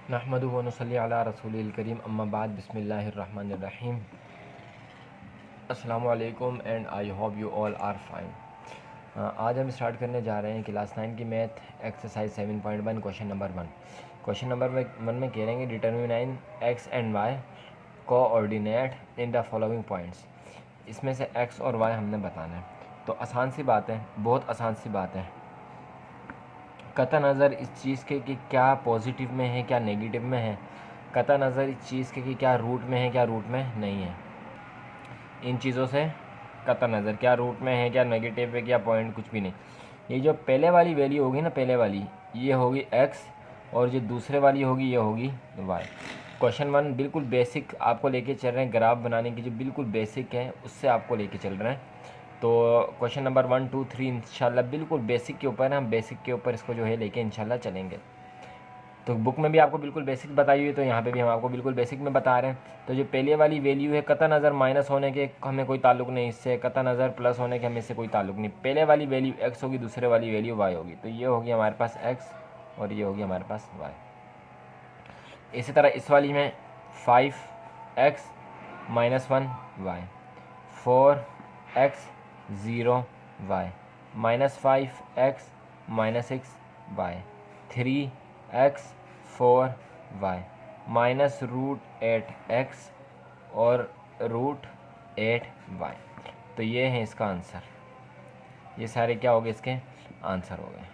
नहमदुहु व नसल्ली अला रसूलिल करीम अम्मा बाद बिस्मिल्लाहिर रहमानिर रहीम। अस्सलामु अलैकुम and I hope you all are fine. आज हम स्टार्ट करने जा रहे हैं क्लास 9 की math exercise 7.1 question number 1। Question number 1 में कह रहे हैं determine x and y coordinate in the following points. इसमें से एक्स और वाई हमने बताना है। तो आसान सी बात है, बहुत आसान सी बात है। कतई नज़र इस चीज़ के कि क्या पॉजिटिव में है क्या नेगेटिव में है, कतई नज़र इस चीज़ के कि क्या रूट में है क्या रूट में नहीं है, इन चीज़ों से कतई नज़र क्या रूट में है क्या नेगेटिव है क्या पॉइंट कुछ भी नहीं। ये जो पहले वाली वैल्यू होगी ना, पहले वाली ये होगी एक्स और जो दूसरे वाली होगी ये होगी वाई। क्वेश्चन 1 बिल्कुल बेसिक आपको लेके चल रहे हैं, ग्राफ बनाने की जो बिल्कुल बेसिक है उससे आपको लेके चल रहे हैं। तो क्वेश्चन नंबर 1, 2, 3 इंशाल्लाह बिल्कुल बेसिक के ऊपर है, हम बेसिक के ऊपर इसको जो है लेके इंशाल्लाह चलेंगे। तो बुक में भी आपको बिल्कुल बेसिक बताई हुई है, तो यहाँ पे भी हम आपको बिल्कुल बेसिक में बता रहे हैं। तो जो पहले वाली वैल्यू है कतई नज़र माइनस होने के हमें कोई ताल्लुक नहीं इससे, कतई नज़र प्लस होने के हमें इससे कोई ताल्लुक नहीं। पहले वाली वैल्यू एक्स होगी, दूसरे वाली वैल्यू वाई होगी। तो ये होगी हमारे पास एक्स और ये होगी हमारे पास वाई। इसी तरह इस वाली में 5x - 1 y, 4x 0 y, -5x - 6 y, 3x 4 y, -√8x और √8y। तो ये है इसका आंसर। ये सारे क्या हो गए, इसके आंसर हो गए।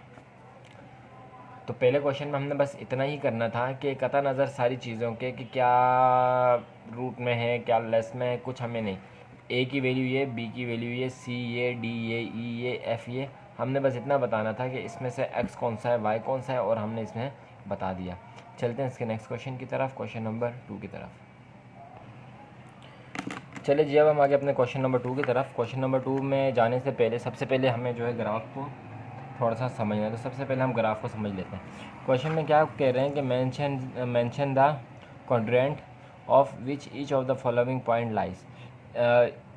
तो पहले क्वेश्चन में हमने बस इतना ही करना था कि कतई नज़र सारी चीज़ों के कि क्या रूट में है क्या लेस में है, कुछ हमें नहीं। ए की वैल्यू ये, बी की वैल्यू ये, सी ये, डी ये, ई ये, एफ ये, हमने बस इतना बताना था कि इसमें से एक्स कौन सा है वाई कौन सा है, और हमने इसमें बता दिया। चलते हैं इसके नेक्स्ट क्वेश्चन की तरफ, क्वेश्चन नंबर 2 की तरफ। चलिए जी, अब हम आगे अपने क्वेश्चन नंबर 2 की तरफ। क्वेश्चन नंबर 2 में जाने से पहले सबसे पहले हमें जो है ग्राफ को थोड़ा सा समझना है। तो सबसे पहले हम ग्राफ को समझ लेते हैं। क्वेश्चन में क्या कह रहे हैं कि mention the quadrant of which each of the following point lies.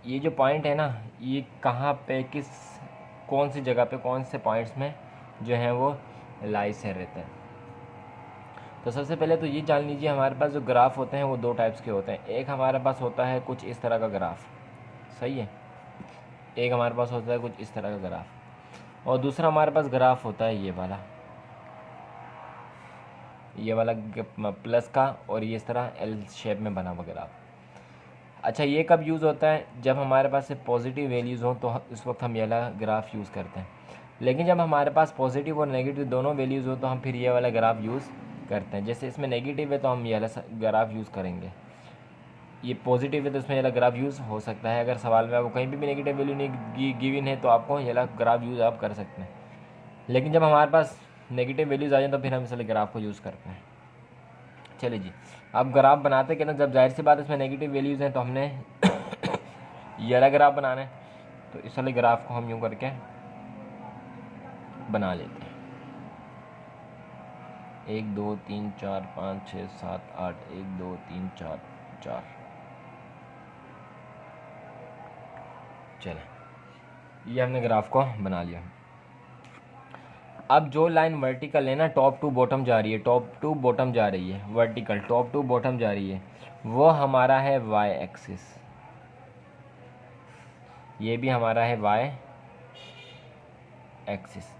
ये जो पॉइंट है ना, ये कहाँ पे कौन सी जगह पे कौन से पॉइंट्स में जो है वो लाइज से रहते हैं। तो सबसे पहले तो ये जान लीजिए, हमारे पास जो ग्राफ होते हैं वो दो टाइप्स के होते हैं। एक हमारे पास होता है कुछ इस तरह का ग्राफ, सही है, एक हमारे पास होता है कुछ इस तरह का ग्राफ, और दूसरा हमारे पास ग्राफ होता है ये वाला प्लस का, और ये इस तरह एल शेप में बना हुआ ग्राफ। अच्छा, ये कब यूज़ होता है, जब हमारे पास से पॉजिटिव वैल्यूज़ हों तो उस वक्त हम ये वाला ग्राफ यूज़ करते हैं। लेकिन जब हमारे पास पॉजिटिव और नेगेटिव दोनों वैल्यूज़ हो तो हम फिर ये वाला ग्राफ यूज़ करते हैं। जैसे इसमें नेगेटिव है तो हम ये वाला ग्राफ यूज़ करेंगे, ये पॉजिटिव है तो इसमें ये वाला ग्राफ यूज़ हो सकता है। अगर सवाल में आपको कहीं भी नेगेटिव वैल्यू नहीं गिवन है तो आपको ये वाला ग्राफ यूज़ आप कर सकते हैं। लेकिन जब हमारे पास नेगेटिव वैल्यूज़ आ जाए तो फिर हम इसलिए ग्राफ को यूज़ करते हैं। चलिए जी, अब ग्राफ बनाते कि ना, जब जाहिर सी बात इसमें नेगेटिव वैल्यूज़ हैं तो हमने ये वाला ग्राफ बनाना है। तो इस वाले ग्राफ को हम यूँ करके बना लेते हैं। 1 2 3 4 5 6 7 8, 1 2 3 4 4। चलें, ये हमने ग्राफ को बना लिया। अब जो लाइन वर्टिकल है ना, टॉप टू बॉटम जा रही है, टॉप टू बॉटम जा रही है, वर्टिकल टॉप टू बॉटम जा रही है, वो हमारा है वाई एक्सिस। ये भी हमारा है वाई एक्सिस।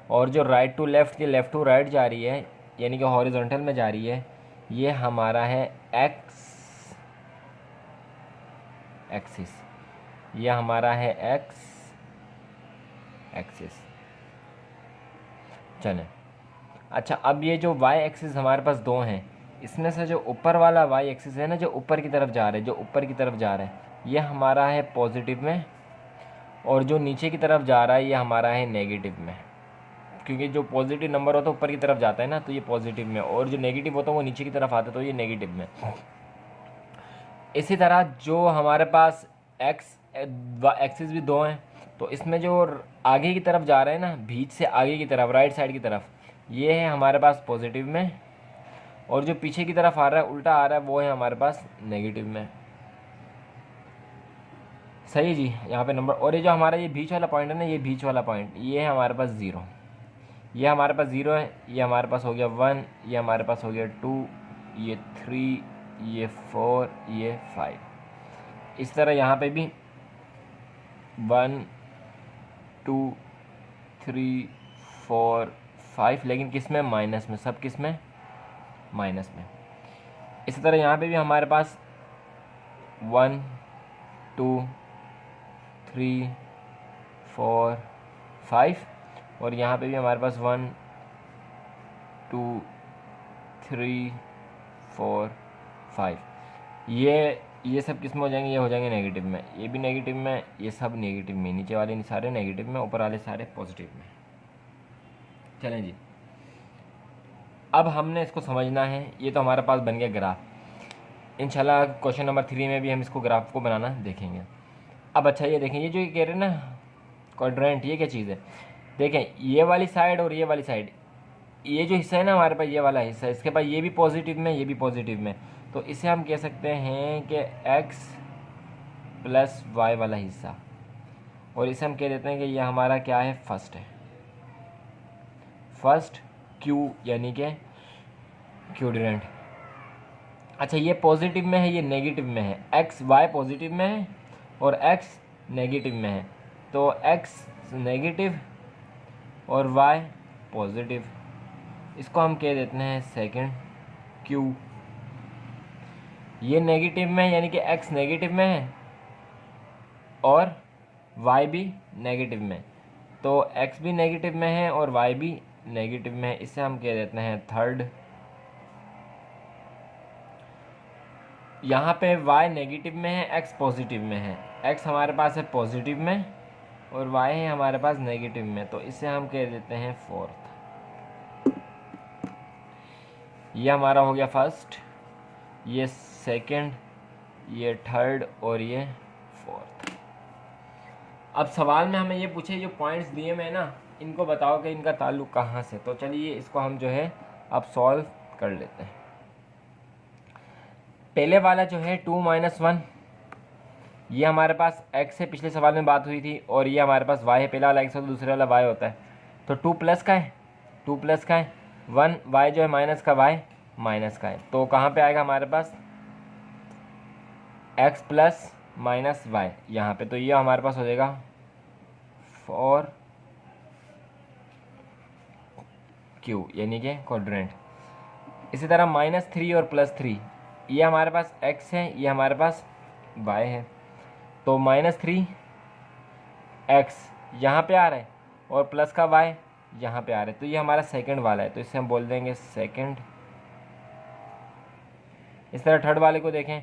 और जो राइट टू लेफ्ट, ये लेफ्ट टू राइट जा रही है, यानी कि हॉरिजॉन्टल में जा रही है, ये हमारा है एक्स एक्सिस। ये हमारा है एक्स एक्सिस। चलें, अच्छा, अब ये जो वाई एक्सिस हमारे पास दो हैं, इसमें से जो ऊपर वाला वाई एक्सिस है ना, जो ऊपर की तरफ जा रहे हैं, जो ऊपर की तरफ जा रहे हैं, ये हमारा है पॉजिटिव में, और जो नीचे की तरफ जा रहा है ये हमारा है नेगेटिव में। क्योंकि जो पॉजिटिव नंबर होता है ऊपर की तरफ जाता है ना, तो ये पॉजिटिव में, और जो नेगेटिव होता है वो नीचे की तरफ आता है तो ये नेगेटिव में। इसी तरह जो हमारे पास एक्स एक्सिस भी दो हैं, तो इसमें जो आगे की तरफ जा रहे हैं ना, बीच से आगे की तरफ, राइट साइड की तरफ, ये है हमारे पास पॉजिटिव में, और जो पीछे की तरफ आ रहा है, उल्टा आ रहा है, वो है हमारे पास नेगेटिव में। सही जी, यहाँ पे नंबर, और ये जो हमारा ये बीच वाला पॉइंट है ना, ये बीच वाला पॉइंट, ये है हमारे पास 0, ये हमारे पास 0 है, ये हमारे पास हो गया 1, ये हमारे पास हो गया 2, ये 3, ये 4, ये 5। इस तरह यहाँ पे भी 1 2 3 4 5, लेकिन किस में? माइनस में, सब किस में? माइनस में। इसी तरह यहाँ पे भी हमारे पास 1 2 3 4 5, और यहाँ पे भी हमारे पास 1 2 3 4 5। ये सब किस में हो जाएंगे? ये हो जाएंगे नेगेटिव में, ये भी नेगेटिव में, ये सब नेगेटिव में, नीचे वाले सारे नेगेटिव में, ऊपर वाले सारे पॉजिटिव में। चलें जी, अब हमने इसको समझना है। ये तो हमारे पास बन गया ग्राफ। इंशाल्लाह क्वेश्चन नंबर 3 में भी हम इसको ग्राफ को बनाना देखेंगे। अब अच्छा ये देखें, ये जो ये कह रहे हैं ना क्वाड्रेंट, ये क्या चीज़ है? देखें, ये वाली साइड और ये वाली साइड, ये जो हिस्सा है ना हमारे पास, ये वाला हिस्सा, इसके पास ये भी पॉजिटिव में, ये भी पॉजिटिव में, तो इसे हम कह सकते हैं कि x प्लस वाई वाला हिस्सा, और इसे हम कह देते हैं कि ये हमारा क्या है? फर्स्ट है, फर्स्ट क्यू, यानी कि क्वाड्रेंट। अच्छा, ये पॉजिटिव में है, ये नेगेटिव में है। एक्स वाई पॉजिटिव में है और एक्स नेगेटिव में है, तो एक्स नेगेटिव और वाई पॉजिटिव, इसको हम कह देते हैं सेकंड क्यू। ये नेगेटिव में है, यानी कि एक्स नेगेटिव में है और वाई भी नेगेटिव में, तो एक्स भी नेगेटिव में है और वाई भी नेगेटिव में है, इसे हम कह देते हैं थर्ड। यहाँ पे y नेगेटिव में है, x पॉजिटिव में है। x हमारे पास है पॉजिटिव में और y है हमारे पास नेगेटिव में, तो इसे हम कह देते हैं फोर्थ। ये हमारा हो गया फर्स्ट, ये सेकंड, ये थर्ड और ये फोर्थ। अब सवाल में हमें ये पूछे, जो पॉइंट्स दिए हुए हैं ना, इनको बताओ कि इनका ताल्लुक कहाँ से। तो चलिए इसको हम जो है अब सॉल्व कर लेते हैं। पहले वाला जो है 2 - 1, ये हमारे पास x है, पिछले सवाल में बात हुई थी, और ये हमारे पास y है। पहला वाला x होता है, दूसरे वाला y होता है, तो 2 प्लस का है, 2 प्लस का है 1, y जो है माइनस का, y माइनस का है, तो कहाँ पे आएगा हमारे पास? x प्लस माइनस वाई यहाँ पे, तो ये हमारे पास हो जाएगा 4 क्यू, यानी कि क्वाड्रेंट। इसी तरह -3 और +3, ये हमारे पास x है, ये हमारे पास y है, तो -3 x यहाँ पे आ रहा है और प्लस का y यहाँ पे आ रहा है, तो ये हमारा सेकंड वाला है, तो इसे हम बोल देंगे सेकंड। इस तरह थर्ड वाले को देखें,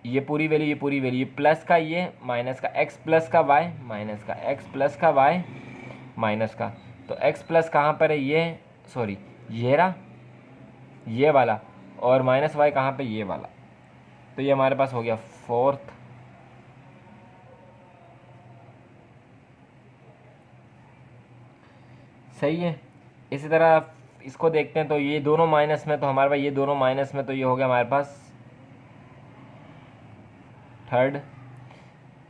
ये पूरी वैल्यू, ये पूरी वैल्यू, ये प्लस का, ये माइनस का, x प्लस का y माइनस का, x प्लस का y माइनस का, तो x प्लस कहाँ पर है? ये सॉरी ये रहा, ये वाला, और माइनस y कहाँ पे? ये वाला, तो ये हमारे पास हो गया फोर्थ। सही है। इसी तरह इसको देखते हैं, तो ये दोनों माइनस में, तो हमारे पास ये दोनों माइनस में, तो ये हो गया हमारे पास थर्ड।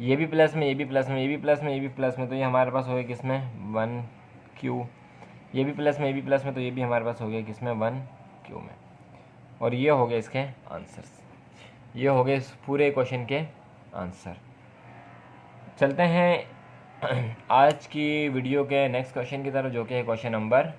ये भी प्लस में, ये भी प्लस में, ये भी प्लस में, ये भी प्लस में, तो ये हमारे पास हो गया किसमें? 1 क्यू। ये भी प्लस में, ये भी प्लस में, तो ये भी हमारे पास हो गया किसमें? 1 क्यू में। और ये हो गए इसके आंसर्स, ये हो गए इस पूरे क्वेश्चन के आंसर। चलते हैं आज की वीडियो के नेक्स्ट क्वेश्चन की तरफ, जो कि है क्वेश्चन नंबर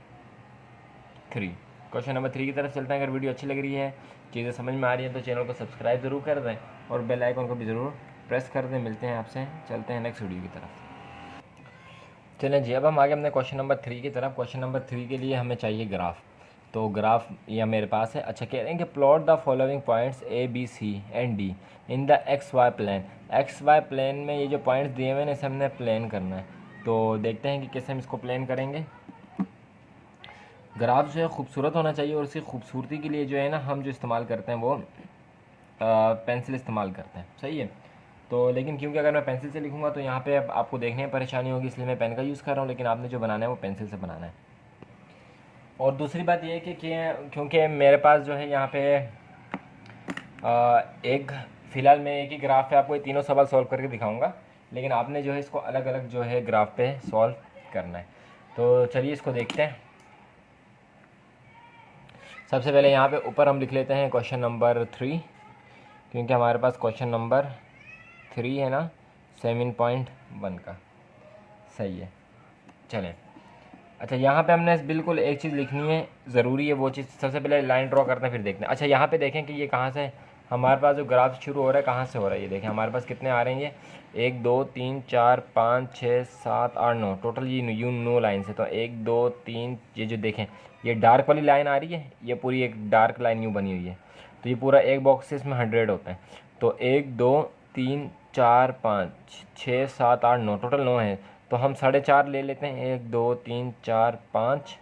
3। क्वेश्चन नंबर 3 की तरफ चलते हैं। अगर वीडियो अच्छी लग रही है, चीज़ें समझ में आ रही हैं, तो चैनल को सब्सक्राइब ज़रूर कर दें और बेल आइकन को भी ज़रूर प्रेस कर दें। मिलते हैं आपसे, चलते हैं नेक्स्ट वीडियो की तरफ। चलें जी, अब हम आगे अपने क्वेश्चन नंबर 3 की तरफ। क्वेश्चन नंबर 3 के लिए हमें चाहिए ग्राफ, तो ग्राफ यह मेरे पास है। अच्छा, कह रहे हैं कि plot the following points A, B, C and D in the XY plane. XY plane में ये जो पॉइंट्स दिए हुए हैं, इसे हमने प्लेन करना है, तो देखते हैं कि कैसे हम इसको प्लेन करेंगे। ग्राफ जो है खूबसूरत होना चाहिए, और उसकी खूबसूरती के लिए जो है ना, हम जो इस्तेमाल करते हैं वो पेंसिल इस्तेमाल करते हैं। सही है, तो लेकिन क्योंकि अगर मैं पेंसिल से लिखूँगा तो यहाँ पे आपको देखने में परेशानी होगी, इसलिए मैं पेन का यूज़ कर रहा हूँ, लेकिन आपने जो बनाना है वो पेंसिल से बनाना है। और दूसरी बात ये है कि क्योंकि मेरे पास जो है यहाँ पे एक फ़िलहाल मैं एक ही ग्राफ पे आपको ये तीनों सवाल सॉल्व करके दिखाऊंगा, लेकिन आपने जो है इसको अलग अलग जो है ग्राफ पे सॉल्व करना है। तो चलिए इसको देखते हैं। सबसे पहले यहाँ पे ऊपर हम लिख लेते हैं क्वेश्चन नंबर 3, क्योंकि हमारे पास क्वेश्चन नंबर 3 है ना 7.1 का। सही है, चलें। अच्छा, यहाँ पे हमने बिल्कुल एक चीज़ लिखनी है, ज़रूरी है वो चीज़। सबसे पहले लाइन ड्रॉ करते हैं, फिर देखते हैं। अच्छा, यहाँ पे देखें कि ये कहाँ से हमारे पास जो ग्राफ शुरू हो रहा है, कहाँ से हो रहा है। ये देखें हमारे पास कितने आ रहे हैं, ये 1 2 3 4 5 6 7 8 9 टोटल ये यू नो लाइन से। तो 1 2 3, ये जो देखें ये डार्क वाली लाइन आ रही है, ये पूरी एक डार्क लाइन यूँ बनी हुई है। तो ये पूरा एक बॉक्स से इसमें 100 होता है। तो 1 2 3 4 5 6 7 8 9 टोटल 9 है। तो हम 4.5 ले लेते हैं, 1 2 3 4 5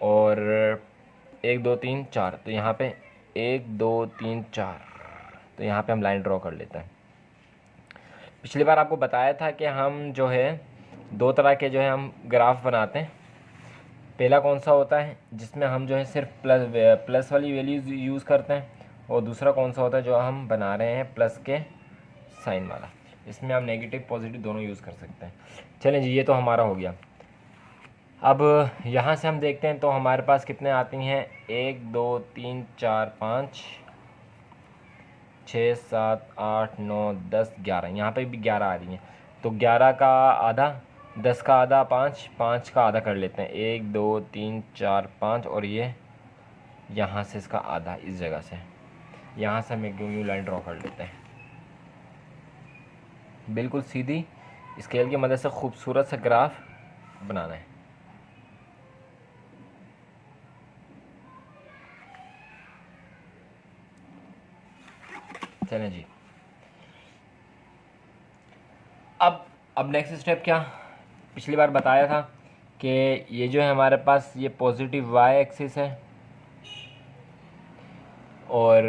और 1 2 3 4। तो यहाँ पे 1 2 3 4, तो यहाँ पे हम लाइन ड्रॉ कर लेते हैं। पिछली बार आपको बताया था कि हम जो है दो तरह के जो है हम ग्राफ बनाते हैं। पहला कौन सा होता है जिसमें हम जो है सिर्फ प्लस वाली वैल्यूज़ यूज़ करते हैं, और दूसरा कौन सा होता है जो हम बना रहे हैं प्लस के साइन वाला। इसमें हम नेगेटिव पॉजिटिव दोनों यूज़ कर सकते हैं। चलें जी, ये तो हमारा हो गया। अब यहाँ से हम देखते हैं तो हमारे पास कितने आती हैं, 1 2 3 4 5 6 7 8 9 10 11। यहाँ पे भी 11 आ रही हैं। तो 11 का आधा, 10 का आधा 5, 5 का आधा कर लेते हैं, 1 2 3 4 5, और ये यहाँ से इसका आधा, इस जगह से यहाँ से हम एक यूँ लाइन ड्रॉ कर लेते हैं। बिल्कुल सीधी स्केल की मदद से खूबसूरत सा ग्राफ बनाना है। चलें जी, अब नेक्स्ट स्टेप क्या, पिछली बार बताया था कि ये जो है हमारे पास ये पॉजिटिव वाई एक्सिस है, और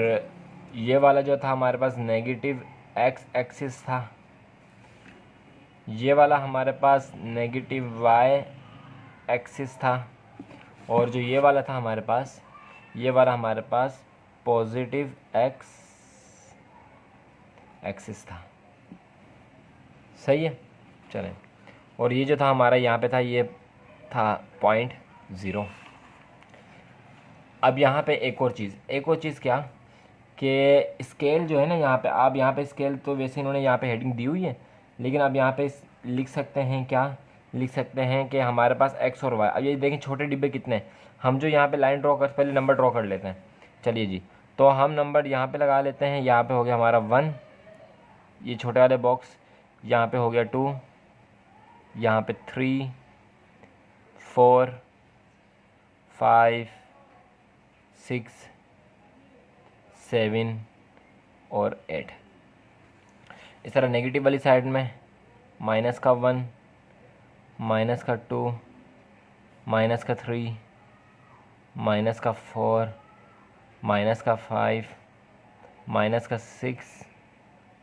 ये वाला जो था हमारे पास नेगेटिव एक्स एक्सिस था। ये वाला हमारे पास नेगेटिव वाई एक्सिस था, और जो ये वाला था हमारे पास, ये वाला हमारे पास पॉजिटिव एक्स एक्सिस था। सही है, चलें। और ये जो था हमारा यहाँ पे था, ये था 0.0। अब यहाँ पे एक और चीज़ क्या कि स्केल जो है ना, यहाँ पे आप यहाँ पे स्केल तो वैसे इन्होंने यहाँ पे हेडिंग दी हुई है, लेकिन अब यहाँ पे लिख सकते हैं, क्या लिख सकते हैं कि हमारे पास एक्स और वाई। अब ये देखें छोटे डिब्बे कितने हैं, हम जो यहाँ पे लाइन ड्रॉ कर पहले नंबर ड्रॉ कर लेते हैं। चलिए जी, तो हम नंबर यहाँ पे लगा लेते हैं। यहाँ पे हो गया हमारा 1, ये छोटे वाले बॉक्स, यहाँ पे हो गया 2, यहाँ पे 3 4 5 6 7 और 8। इस तरह नेगेटिव वाली साइड में माइनस का 1, माइनस का 2, माइनस का 3, माइनस का 4, माइनस का 5, माइनस का 6,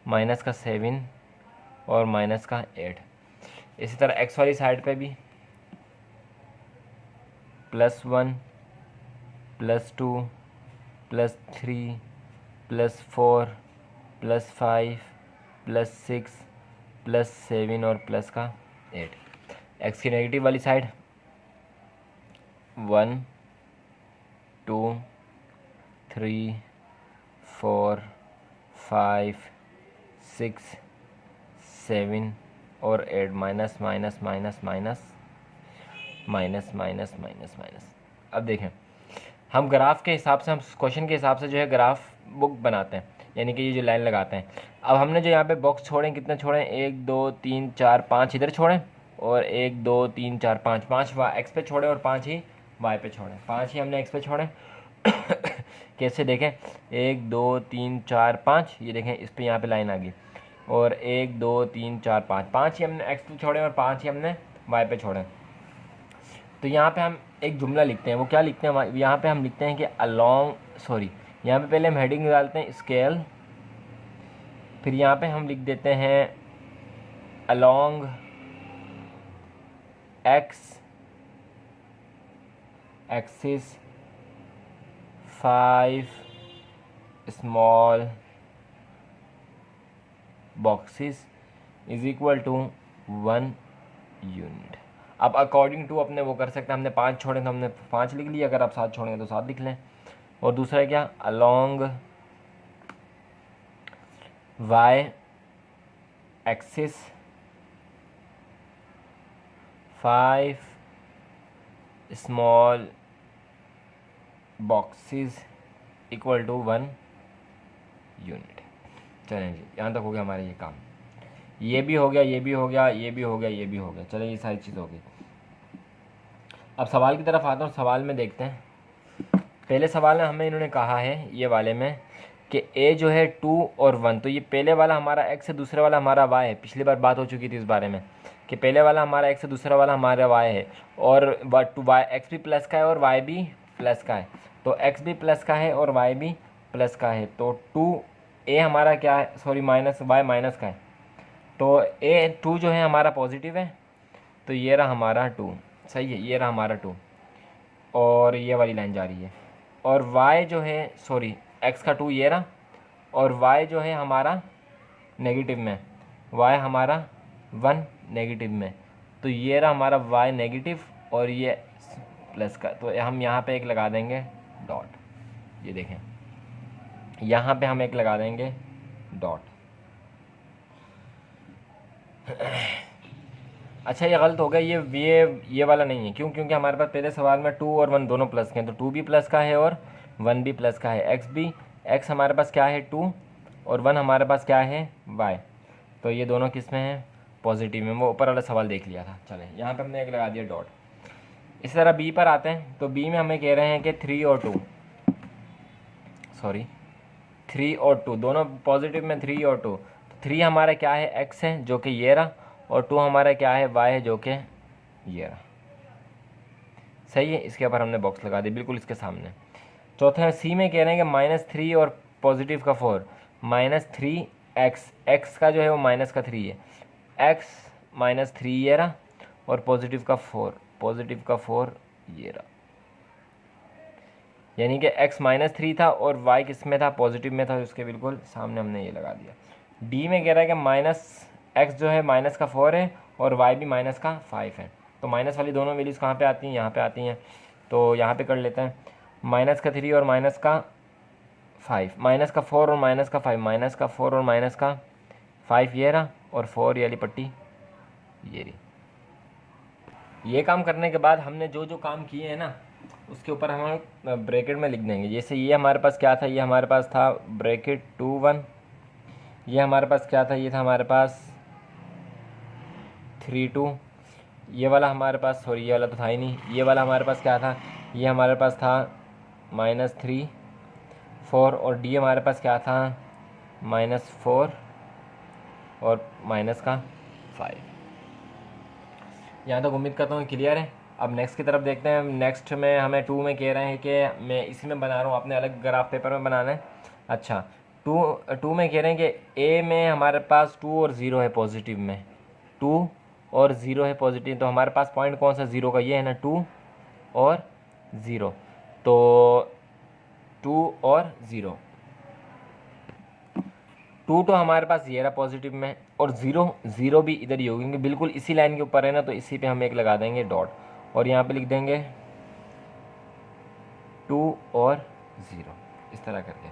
माइनस का 7 और माइनस का 8। इसी तरह एक्स वाली साइड पे भी +1, +2, +3, +4, +5, +6, +7 और प्लस का 8। एक्स की नेगेटिव वाली साइड 1 2 3 4 5 6 7 और 8, minus minus minus minus minus minus minus minus. अब देखें, हम ग्राफ के हिसाब से, हम क्वेश्चन के हिसाब से जो है ग्राफ बुक बनाते हैं, यानी कि ये जो लाइन लगाते हैं। अब हमने जो यहाँ पे बॉक्स छोड़े, कितने छोड़े, 1 2 3 4 5 इधर छोड़े, और 1 2 3 4 5, 5 एक्स पे छोड़े और 5 ही वाई पे छोड़े, 5 ही हमने एक्स पे छोड़े। कैसे देखें, 1 2 3 4 5, ये देखें इस पर यहाँ पे लाइन आ गई, और 1 2 3 4 5, 5 ही हमने एक्स पे छोड़े और 5 ही हमने वाई पे छोड़े। तो यहाँ पे हम एक जुमला लिखते हैं, वो क्या लिखते हैं, यहाँ पे हम लिखते हैं कि यहाँ पे पहले हम हेडिंग डालते हैं स्केल, फिर यहाँ पे हम लिख देते हैं along x axis 5 small boxes is equal to 1 unit. अब अकॉर्डिंग टू अपने वो कर सकते हैं, हमने 5 छोड़े तो हमने 5 लिख लिया, अगर आप 7 छोड़ेंगे तो 7 लिख लें। और दूसरा है क्या, along y axis 5 small boxes equal to 1 unit. चलें जी, यहाँ तक हो गया हमारा ये काम। ये भी हो गया, ये भी हो गया, ये भी हो गया, ये भी हो गया। चलिए ये सारी चीज़ हो गई। अब सवाल की तरफ आता हूँ। सवाल में देखते हैं। पहले सवाल में हमें इन्होंने कहा है ये वाले में कि ए जो है 2 और 1, तो ये पहले वाला हमारा एक्स है, दूसरे वाला हमारा वाई है। पिछली बार बात हो चुकी थी इस बारे में कि पहले वाला हमारा एक्स है, दूसरा वाला हमारा वाई है, और वाई एक्स भी प्लस का है और वाई भी प्लस का है। तो एक्स भी प्लस का है और वाई भी प्लस का है। तो 2 ए हमारा क्या है, सॉरी माइनस वाई माइनस का है। तो ए 2 जो है हमारा पॉजिटिव है, तो ये रहा हमारा 2, सही है, ये रहा हमारा 2, और ये वाली लाइन जा रही है। और y जो है, सॉरी x का 2 ये रहा, और y जो है हमारा नेगेटिव में, y हमारा 1 नेगेटिव में, तो ये रहा हमारा y नेगेटिव और ये प्लस का। तो हम यहाँ पे एक लगा देंगे डॉट, ये देखें यहाँ पे हम एक लगा देंगे डॉट। अच्छा ये गलत हो गया, ये वाला नहीं है। क्यों? क्योंकि हमारे पास पहले सवाल में 2 और 1 दोनों प्लस के हैं, तो 2 भी प्लस का है और 1 भी प्लस का है। एक्स हमारे पास क्या है 2 और 1 हमारे पास क्या है y, तो ये दोनों किस में है, पॉजिटिव में। वो ऊपर वाला सवाल देख लिया था। चलें यहाँ पे हमने एक लगा दिया डॉट। इस तरह बी पर आते हैं। तो बी में हमें कह रहे हैं कि 3 और 2, सॉरी 3 और 2 दोनों पॉजिटिव में, 3 और 2। तो 3 हमारा क्या है, एक्स है जो कि ये रहा, और 2 हमारा क्या है, y है जो कि ये रहा। सही है, इसके ऊपर हमने बॉक्स लगा दी बिल्कुल इसके सामने। चौथा सी में कह रहे हैं कि -3 और पॉजिटिव का 4, -3 एक्स का जो है वो माइनस का 3 है, x -3 ये रहा, और पॉजिटिव का 4 ये रहा। यानी कि x -3 था और y किस में था, पॉजिटिव में था, उसके बिल्कुल सामने हमने ये लगा दिया। डी में कह रहा है कि -x जो है माइनस का 4 है और y भी माइनस का 5 है। तो माइनस वाली दोनों वैल्यूज़ कहाँ पे आती हैं, यहाँ पे आती हैं। तो यहाँ पे कर लेते हैं, माइनस का 3 और माइनस का 5, माइनस का 4 और माइनस का 5, माइनस का 4 और माइनस का 5 ये रहा, और 4 ये वाली पट्टी ये रही। ये काम करने के बाद हमने जो जो काम किए हैं ना, उसके ऊपर हम ब्रैकेट में लिख देंगे। जैसे ये हमारे पास क्या था, ये हमारे पास था ब्रैकेट 2 1, ये हमारे पास क्या था, ये था हमारे पास 3 2, ये वाला हमारे पास, सॉरी ये वाला तो था ही नहीं, ये वाला हमारे पास क्या था, ये हमारे पास था -3 4, और डी हमारे पास क्या था, -4 और माइनस का 5। यहाँ तक उम्मीद करता हूँ क्लियर है। अब नेक्स्ट की तरफ देखते हैं। नेक्स्ट में हमें 2 में कह रहे हैं कि मैं इसी में बना रहा हूँ, आपने अलग ग्राफ पेपर में बनाना है। अच्छा 2 में कह रहे हैं कि ए में हमारे पास 2 और 0 है पॉजिटिव में, 2 और 0 है पॉजिटिव। तो हमारे पास पॉइंट कौन सा 0 का, ये है ना 2 और 0। तो 2 और 0, 2 तो हमारे पास ये रहा पॉजिटिव में, और 0 भी इधर ही होगी, क्योंकि बिल्कुल इसी लाइन के ऊपर है ना, तो इसी पे हम एक लगा देंगे डॉट, और यहाँ पे लिख देंगे 2 और 0 इस तरह करके।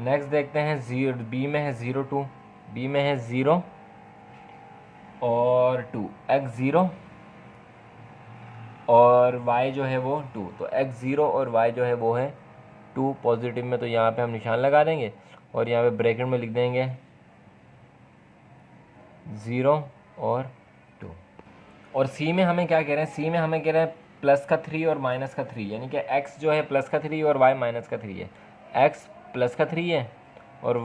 नेक्स्ट देखते हैं बी में है 0 2, बी में है 0 और 2, x 0 और y जो है वो 2, तो x 0 और y जो है वो है 2 पॉजिटिव में। तो यहाँ पे हम निशान लगा देंगे और यहाँ पे ब्रैकेट में लिख देंगे 0 और 2। और सी में हमें क्या कह रहे हैं, सी में हमें कह रहे हैं प्लस का 3 और माइनस का 3, यानी कि x जो है प्लस का 3 और y माइनस का 3 है। x प्लस का 3 है और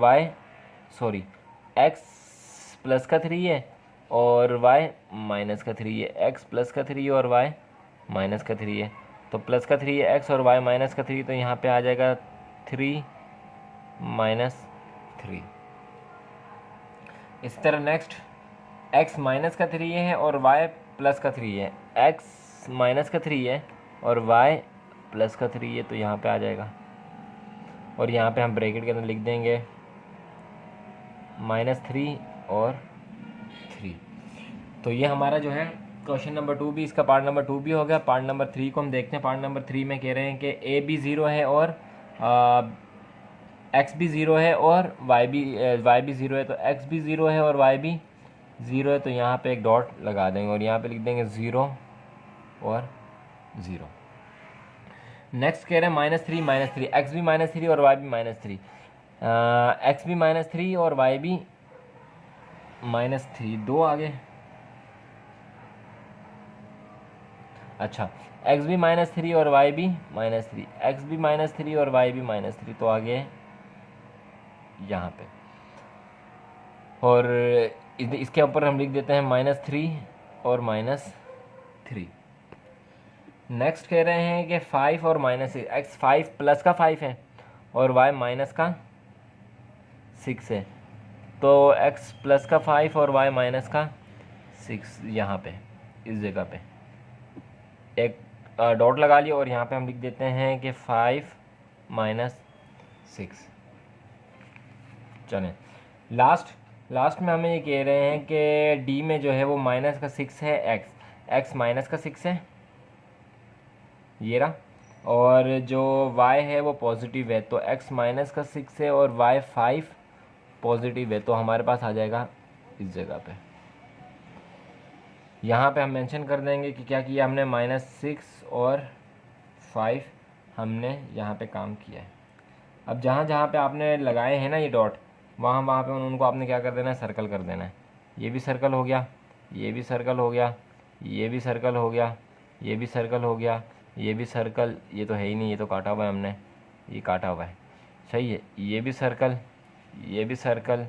x प्लस का 3 है और y माइनस का 3 है। x प्लस का 3 और y माइनस का 3 है, तो प्लस का 3 है x और y माइनस का 3, तो यहाँ पे आ जाएगा 3 -3। इस तरह नेक्स्ट x माइनस का 3 है और y प्लस का 3 है, x माइनस का 3 है और y प्लस का 3 है, तो यहाँ पे आ जाएगा। और यहाँ पे हम ब्रैकेट के अंदर लिख देंगे -3 और 3। तो ये हमारा जो है क्वेश्चन नंबर 2 भी, इसका पार्ट नंबर 2 भी हो गया। पार्ट नंबर 3 को हम देखते हैं। पार्ट नंबर 3 में कह रहे हैं कि ए भी ज़ीरो है और एक्स भी ज़ीरो है और वाई भी ज़ीरो है। तो एक्स भी ज़ीरो है और वाई भी ज़ीरो है, तो यहाँ पे एक डॉट लगा देंगे और यहाँ पे लिख देंगे 0 और 0। नेक्स्ट कह रहे हैं -3 एक्स भी -3 और वाई भी -3, एक्स भी -3 और वाई भी -3, दो आगे। अच्छा, एक्स भी -3 और वाई भी -3, एक्स भी -3 और वाई भी -3, तो आगे यहाँ पे। और इसके ऊपर हम लिख देते हैं -3 और -3। नेक्स्ट कह रहे हैं कि 5 और -6, एक्स 5 प्लस का 5 है और वाई माइनस का 6 है, तो एक्स प्लस का 5 और वाई माइनस का 6 यहाँ पे इस जगह पे एक डॉट लगा लिया और यहाँ पे हम लिख देते हैं कि 5 - 6। चलें, लास्ट में हमें ये कह रहे हैं कि डी में जो है वो -6 है, एक्स -6 है, ये रहा, और जो y है वो पॉजिटिव है, तो x -6 है और y 5 पॉजिटिव है, तो हमारे पास आ जाएगा इस जगह पे। यहाँ पे हम मेंशन कर देंगे कि क्या किया हमने, -6 और 5 हमने यहाँ पे काम किया है। अब जहाँ जहाँ पे आपने लगाए हैं ना ये डॉट, वहाँ पे उनको आपने क्या कर देना है, सर्कल कर देना है। ये भी सर्कल हो गया, ये भी सर्कल हो गया, ये भी सर्कल हो गया, ये भी सर्कल हो गया, ये भी सर्कल, ये तो है ही नहीं, ये तो काटा हुआ है हमने, ये काटा हुआ है, सही है। ये भी सर्कल, ये भी circle,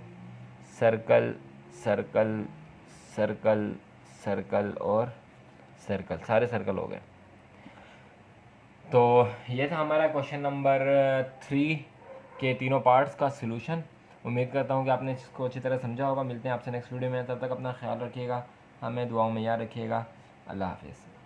circle circle circle circle और सर्कल, सारे सर्कल हो गए। तो ये था हमारा क्वेश्चन नंबर 3 के तीनों पार्ट्स का सलूशन। उम्मीद करता हूँ कि आपने इसको अच्छी तरह समझा होगा। मिलते हैं आपसे नेक्स्ट वीडियो में, तब तक अपना ख्याल रखिएगा, हमें दुआओं में याद रखिएगा। अल्लाह हाफिज़।